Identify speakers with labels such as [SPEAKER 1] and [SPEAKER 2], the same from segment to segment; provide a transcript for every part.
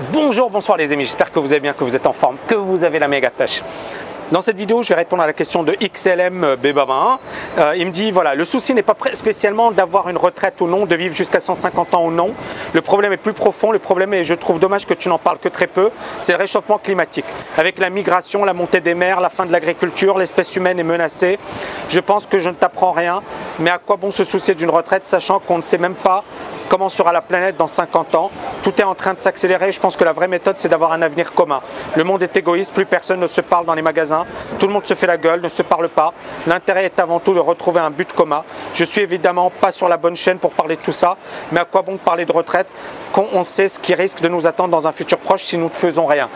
[SPEAKER 1] Bonjour, bonsoir les amis, j'espère que vous allez bien, que vous êtes en forme, que vous avez la méga pêche. Dans cette vidéo, je vais répondre à la question de XLM Bébaba. Il me dit, voilà, le souci n'est pas spécialement d'avoir une retraite ou non, de vivre jusqu'à 150 ans ou non. Le problème est plus profond, le problème est, je trouve dommage que tu n'en parles que très peu, c'est le réchauffement climatique. Avec la migration, la montée des mers, la fin de l'agriculture, l'espèce humaine est menacée. Je pense que je ne t'apprends rien, mais à quoi bon se soucier d'une retraite, sachant qu'on ne sait même pas comment sera la planète dans 50 ans. Tout est en train de s'accélérer. Je pense que la vraie méthode, c'est d'avoir un avenir commun. Le monde est égoïste, plus personne ne se parle dans les magasins. Tout le monde se fait la gueule, ne se parle pas. L'intérêt est avant tout de retrouver un but commun. Je suis évidemment pas sur la bonne chaîne pour parler de tout ça, mais à quoi bon parler de retraite quand on sait ce qui risque de nous attendre dans un futur proche si nous ne faisons rien?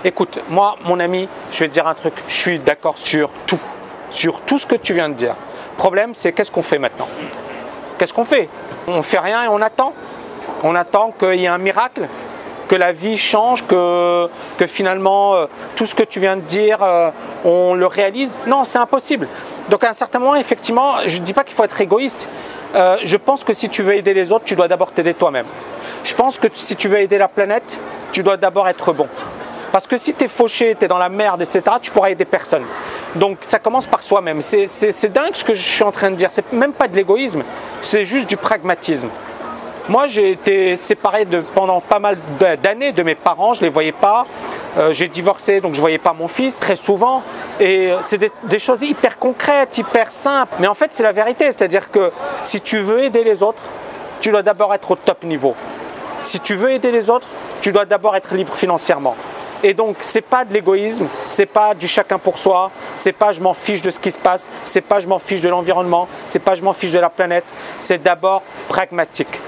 [SPEAKER 1] Écoute, moi, mon ami, je vais te dire un truc, je suis d'accord sur tout ce que tu viens de dire. Le problème, c'est qu'est-ce qu'on fait maintenant? Qu'est-ce qu'on fait? On fait rien et on attend. On attend qu'il y ait un miracle, que la vie change, que finalement, tout ce que tu viens de dire, on le réalise. Non, c'est impossible. Donc à un certain moment, effectivement, je ne dis pas qu'il faut être égoïste. Je pense que si tu veux aider les autres, tu dois d'abord t'aider toi-même. Je pense que si tu veux aider la planète, tu dois d'abord être bon. Parce que si tu es fauché, tu es dans la merde, etc., tu pourras aider personne. Donc ça commence par soi-même. C'est dingue ce que je suis en train de dire. C'est même pas de l'égoïsme, c'est juste du pragmatisme. Moi, j'ai été séparé pendant pas mal d'années de mes parents, je ne les voyais pas. J'ai divorcé, donc je ne voyais pas mon fils très souvent. Et c'est des choses hyper concrètes, hyper simples. Mais en fait, c'est la vérité. C'est-à-dire que si tu veux aider les autres, tu dois d'abord être au top niveau. Si tu veux aider les autres, tu dois d'abord être libre financièrement. Et donc, c'est pas de l'égoïsme, c'est pas du chacun pour soi, c'est pas je m'en fiche de ce qui se passe, c'est pas je m'en fiche de l'environnement, c'est pas je m'en fiche de la planète, c'est d'abord pragmatique.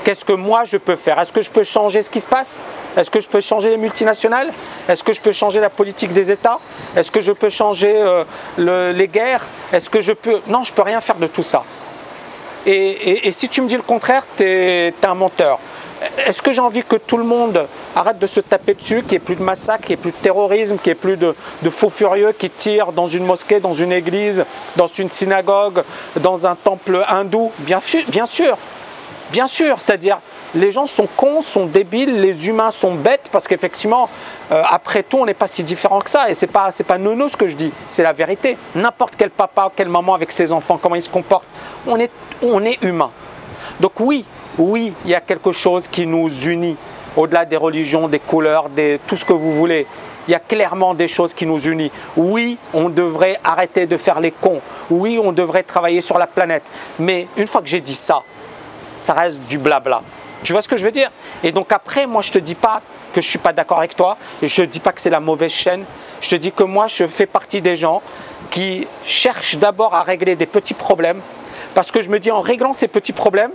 [SPEAKER 1] Qu'est-ce que moi je peux faire? Est-ce que je peux changer ce qui se passe? Est-ce que je peux changer les multinationales? Est-ce que je peux changer la politique des États? Est-ce que je peux changer les guerres? Est-ce que je peux... Non, je peux rien faire de tout ça. Et si tu me dis le contraire, t'es un menteur. Est-ce que j'ai envie que tout le monde arrête de se taper dessus, qu'il n'y ait plus de massacres, qu'il n'y ait plus de terrorisme, qu'il n'y ait plus de faux furieux qui tirent dans une mosquée, dans une église, dans une synagogue, dans un temple hindou? Bien sûr, bien sûr, bien sûr. C'est-à-dire, les gens sont cons, sont débiles, les humains sont bêtes parce qu'effectivement, après tout, on n'est pas si différent que ça. Et c'est pas nono ce que je dis, c'est la vérité. N'importe quel papa, quelle maman avec ses enfants, comment ils se comportent, on est humain. Donc oui, il y a quelque chose qui nous unit, au-delà des religions, des couleurs, tout ce que vous voulez. Il y a clairement des choses qui nous unissent. Oui, on devrait arrêter de faire les cons. Oui, on devrait travailler sur la planète. Mais une fois que j'ai dit ça, ça reste du blabla. Tu vois ce que je veux dire? Et donc après, moi, je ne te dis pas que je ne suis pas d'accord avec toi. Et je ne te dis pas que c'est la mauvaise chaîne. Je te dis que moi, je fais partie des gens qui cherchent d'abord à régler des petits problèmes. Parce que je me dis, en réglant ces petits problèmes,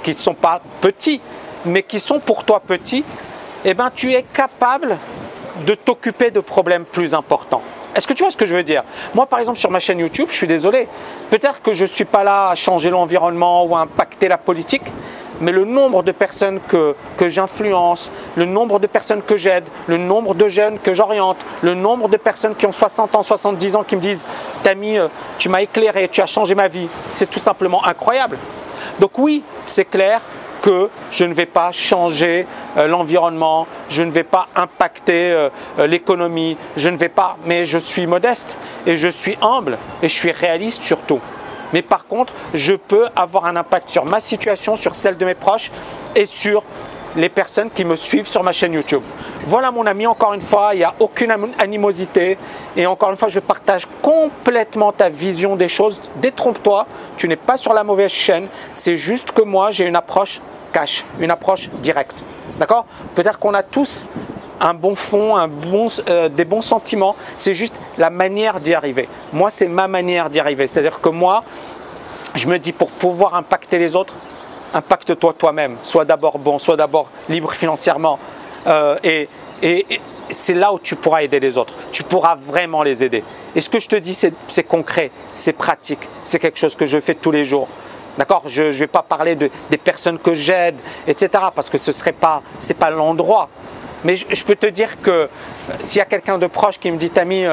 [SPEAKER 1] qui ne sont pas petits, mais qui sont pour toi petits, eh ben, tu es capable de t'occuper de problèmes plus importants. Est-ce que tu vois ce que je veux dire? Moi, par exemple, sur ma chaîne YouTube, je suis désolé. Peut-être que je ne suis pas là à changer l'environnement ou à impacter la politique, mais le nombre de personnes que j'influence, le nombre de personnes que j'aide, le nombre de jeunes que j'oriente, le nombre de personnes qui ont 60 ans, 70 ans qui me disent « Tami, tu m'as éclairé, tu as changé ma vie », c'est tout simplement incroyable. Donc oui, c'est clair que je ne vais pas changer l'environnement, je ne vais pas impacter l'économie, mais je suis modeste et je suis humble et je suis réaliste surtout. Mais par contre, je peux avoir un impact sur ma situation, sur celle de mes proches et sur les personnes qui me suivent sur ma chaîne YouTube. Voilà mon ami, encore une fois, il n'y a aucune animosité et encore une fois, je partage complètement ta vision des choses. Détrompe-toi, tu n'es pas sur la mauvaise chaîne, c'est juste que moi, j'ai une approche cash, une approche directe. D'accord? Peut-être qu'on a tous un bon fond, des bons sentiments, c'est juste la manière d'y arriver. Moi, c'est ma manière d'y arriver. C'est-à-dire que moi, je me dis pour pouvoir impacter les autres, impacte-toi toi-même. Sois d'abord bon, sois d'abord libre financièrement. Et c'est là où tu pourras aider les autres. Tu pourras vraiment les aider. Et ce que je te dis, c'est concret, c'est pratique. C'est quelque chose que je fais tous les jours. D'accord? Je ne vais pas parler des personnes que j'aide, etc. Parce que ce n'est pas l'endroit. Mais je peux te dire que s'il y a quelqu'un de proche qui me dit « Tami,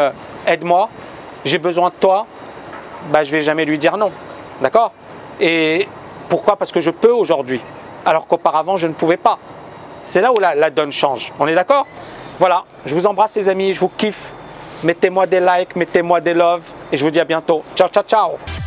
[SPEAKER 1] aide-moi, j'ai besoin de toi », bah, je ne vais jamais lui dire non. D'accord? Et pourquoi? Parce que je peux aujourd'hui, alors qu'auparavant, je ne pouvais pas. C'est là où la donne change. On est d'accord? Voilà, je vous embrasse les amis, je vous kiffe. Mettez-moi des likes, mettez-moi des loves et je vous dis à bientôt. Ciao, ciao, ciao!